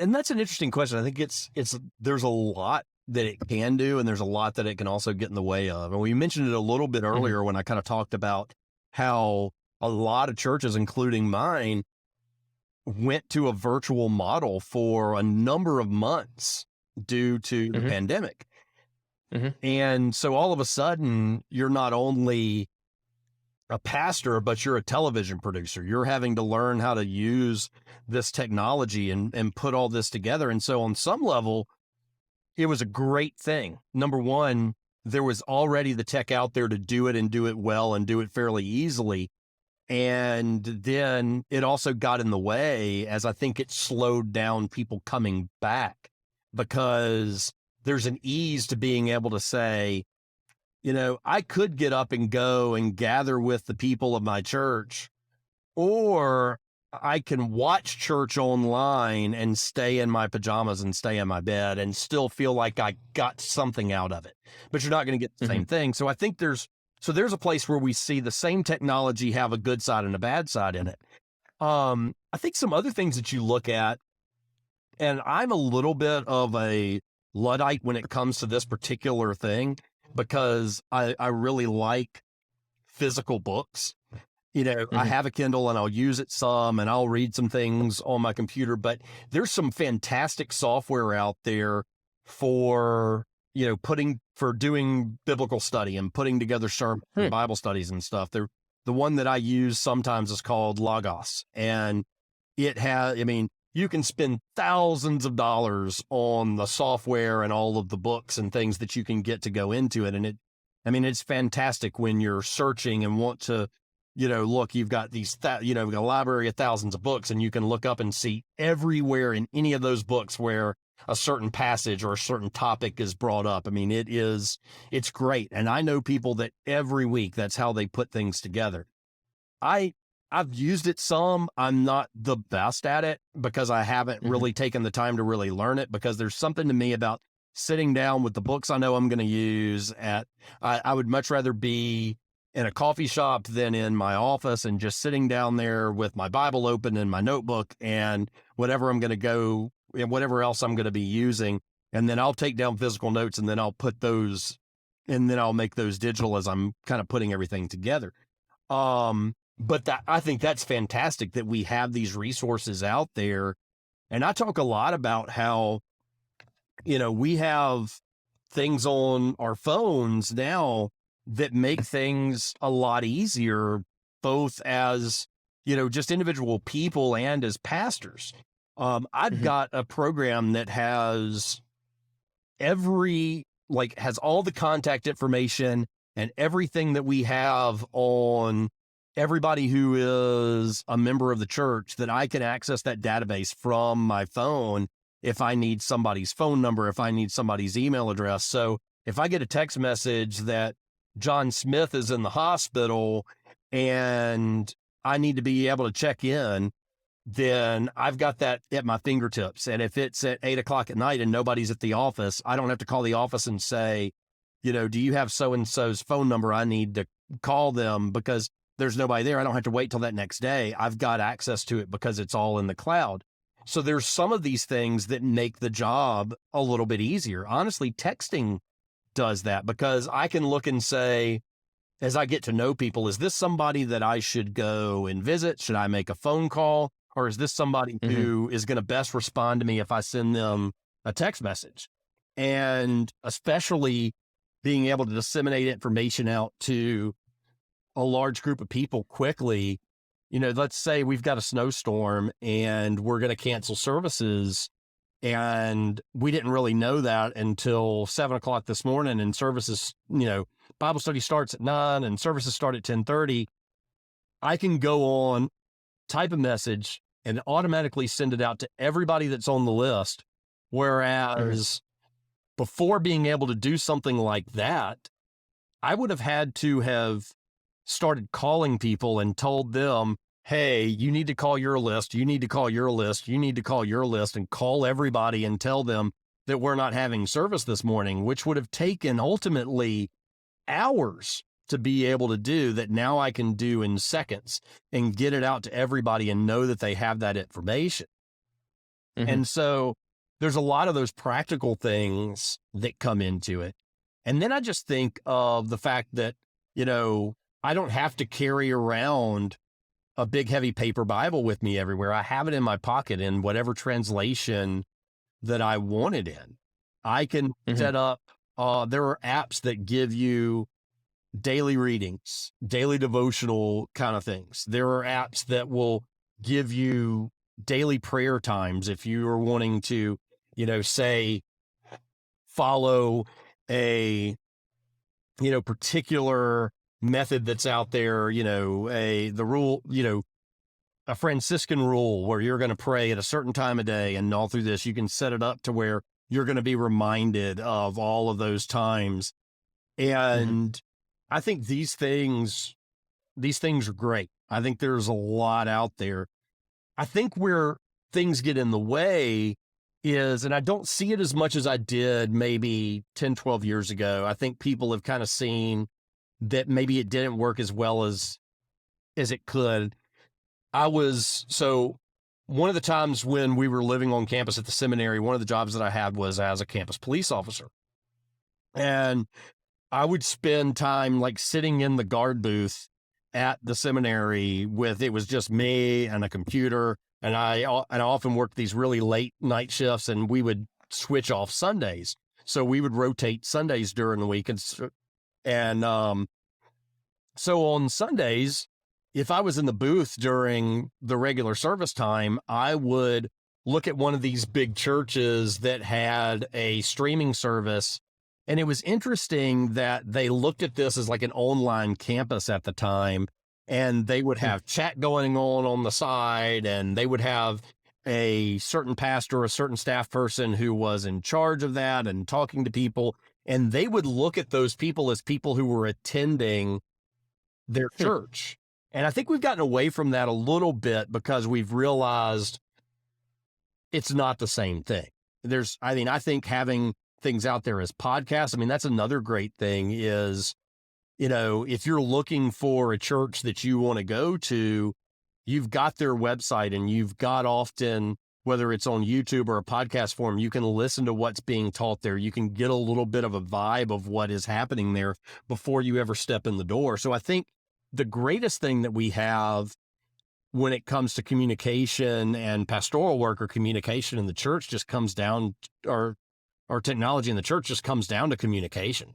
And that's an interesting question. I think there's a lot that it can do, and there's a lot that it can also get in the way of. And we mentioned it a little bit earlier when I kind of talked about how a lot of churches, including mine, went to a virtual model for a number of months due to the pandemic. And so all of a sudden, you're not only a pastor, but you're a television producer. You're having to learn how to use this technology and put all this together. And so on some level, it was a great thing. Number one, there was already the tech out there to do it and do it well and do it fairly easily. And then it also got in the way, as I think it slowed down people coming back, because there's an ease to being able to say, I could get up and go and gather with the people of my church, or I can watch church online and stay in my pajamas and stay in my bed and still feel like I got something out of it, but you're not going to get the same thing. So I think there's a place where we see the same technology have a good side and a bad side in it. I think some other things that you look at, and I'm a little bit of a Luddite when it comes to this particular thing, because I really like physical books. I have a Kindle and I'll use it some and I'll read some things on my computer, but there's some fantastic software out there for, doing biblical study and putting together sermons and Bible studies and stuff. The one that I use sometimes is called Logos, and it has, you can spend thousands of dollars on the software and all of the books and things that you can get to go into it. And it's fantastic when you're searching and want to, look, you've got we've got a library of thousands of books, and you can look up and see everywhere in any of those books where a certain passage or a certain topic is brought up. It's great. And I know people that every week, that's how they put things together. I've used it some. I'm not the best at it because I haven't really taken the time to really learn it, because there's something to me about sitting down with the books I know I'm going to use I would much rather be in a coffee shop than in my office and just sitting down there with my Bible open and my notebook and whatever I'm going to go and whatever else I'm going to be using. And then I'll take down physical notes, and then I'll put those, and then I'll make those digital as I'm kind of putting everything together. But I think that's fantastic that we have these resources out there. And I talk a lot about how, we have things on our phones now that make things a lot easier, both as, just individual people and as pastors. I've got a program that has has all the contact information and everything that we have on everybody who is a member of the church, that I can access that database from my phone if I need somebody's phone number, if I need somebody's email address. So if I get a text message that John Smith is in the hospital and I need to be able to check in, then I've got that at my fingertips. And if it's at 8:00 at night and nobody's at the office, I don't have to call the office and say, do you have so-and-so's phone number? I need to call them, because there's nobody there. I don't have to wait till that next day. I've got access to it because it's all in the cloud. So there's some of these things that make the job a little bit easier. Honestly, texting does that, because I can look and say, as I get to know people, is this somebody that I should go and visit? Should I make a phone call? Or is this somebody who is going to best respond to me if I send them a text message? And especially being able to disseminate information out to a large group of people quickly. Let's say we've got a snowstorm and we're going to cancel services, and we didn't really know that until 7:00 this morning, and services, Bible study starts at 9 and services start at 10:30. I can go on, type a message, and automatically send it out to everybody that's on the list. Whereas before being able to do something like that, I would have had to have started calling people and told them, hey, you need to call your list, you need to call your list, you need to call your list, and call everybody and tell them that we're not having service this morning, which would have taken ultimately hours to be able to do, that now I can do in seconds and get it out to everybody and know that they have that information. And so there's a lot of those practical things that come into it. And then I just think of the fact that, I don't have to carry around a big, heavy paper Bible with me everywhere. I have it in my pocket in whatever translation that I want it in. I can set up, there are apps that give you daily readings, daily devotional kind of things. There are apps that will give you daily prayer times if you are wanting to, say, follow a, particular method that's out there, the rule, a Franciscan rule where you're going to pray at a certain time of day, and all through this, you can set it up to where you're going to be reminded of all of those times. And I think these things are great. I think there's a lot out there. I think where things get in the way is, and I don't see it as much as I did maybe 10, 12 years ago. I think people have kind of seen that maybe it didn't work as well as it could. So one of the times when we were living on campus at the seminary, one of the jobs that I had was as a campus police officer. And I would spend time like sitting in the guard booth at the seminary it was just me and a computer. And I often worked these really late night shifts, and we would switch off Sundays. So we would rotate Sundays during the week. So on Sundays, if I was in the booth during the regular service time, I would look at one of these big churches that had a streaming service. And it was interesting that they looked at this as like an online campus at the time, and they would have chat going on the side, and they would have a certain pastor, a certain staff person who was in charge of that and talking to people. And they would look at those people as people who were attending their church. And I think we've gotten away from that a little bit because we've realized it's not the same thing. I think having things out there as podcasts, that's another great thing is, if you're looking for a church that you want to go to, you've got their website, and you've got often, whether it's on YouTube or a podcast form, you can listen to what's being taught there. You can get a little bit of a vibe of what is happening there before you ever step in the door. So I think the greatest thing that we have when it comes to communication and pastoral work or communication in the church just comes down, or technology in the church just comes down to communication.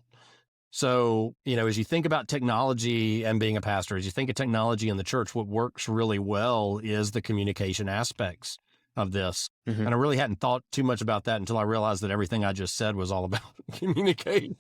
So, as you think about technology and being a pastor, as you think of technology in the church, what works really well is the communication aspects of this. And I really hadn't thought too much about that until I realized that everything I just said was all about communication.